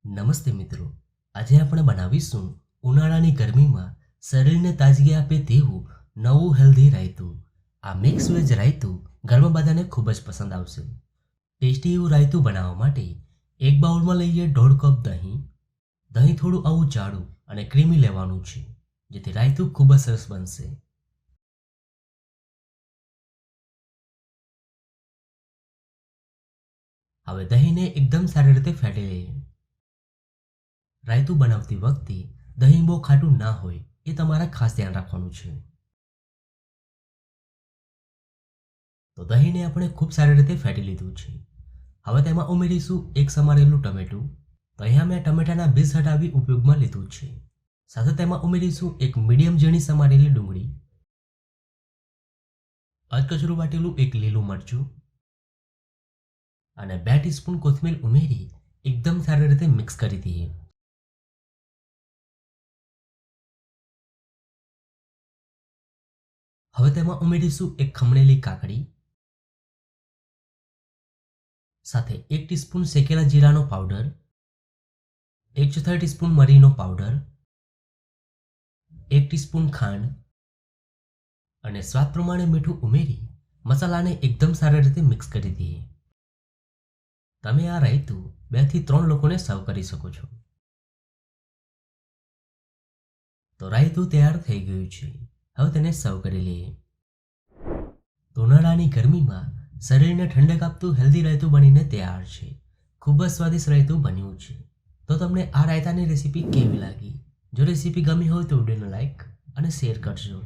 નમસ્તે મિત્રો, આજે આપણે બનાવીશું ઉનાળાની ગરમીમાં શરીરને તાજગી આપે તેવું નવું હેલ્ધી રાયતું. આ મિક્સ વેજ રાયતું ઘરમાં બધાને ખૂબ જ પસંદ આવશે. ટેસ્ટી એવું રાયતું બનાવવા માટે એક બાઉલમાં લઈએ 1.5 કપ દહીં. દહીં થોડું આવું જાડું અને ક્રીમી લેવાનું છે, જેથી રાયતું ખૂબ જ સરસ બનશે. હવે દહીંને એકદમ સારી રીતે ફેટી લઈએ. રાયતું બનાવતી વખતે દહીં બહુ ખાટું ના હોય એ તમારે ખાસ ધ્યાન રાખવાનું છે. તો દહીંને આપણે ખૂબ સારી રીતે ફેટી લીધું છે. હવે તેમાં ઉમેરીશું એક સમારેલું ટમેટું. તો અહીંયા મેં ટમેટાના બીજ હટાવી ઉપયોગમાં લીધું છે. સાથે તેમાં ઉમેરીશું એક મીડિયમ ઝીણી સમારેલી ડુંગળી, અધકચરું વાટેલું એક લીલું મરચું અને 2 ટીસ્પૂન કોથમીર ઉમેરી એકદમ સારી રીતે મિક્સ કરી દઈએ. હવે તેમાં ઉમેરીશું એક ખમણેલી કાકડી, સાથે 1 ટીસ્પૂન શેકેલા જીરાનો પાવડર, 1/4 ટીસ્પૂન મરીનો પાવડર, 1 ટીસ્પૂન ખાંડ અને સ્વાદ પ્રમાણે મીઠું ઉમેરી મસાલાને એકદમ સારી રીતે મિક્સ કરી દઈએ. તમે આ રાયતું 2 થી 3 લોકોને સર્વ કરી શકો છો. તો રાયતું તૈયાર થઈ ગયું છે. હવે તેને સર્વ કરી લઈએ. ઉનાળાની ગરમીમાં શરીરને ઠંડક આપતું હેલ્ધી રાયતું બનીને તૈયાર છે. ખૂબ જ સ્વાદિષ્ટ રાયતું બન્યું છે. તો તમને આ રાયતાની રેસીપી કેવી લાગી? જો રેસીપી ગમી હોય તો વિડીયોને લાઈક અને શેર કરજો.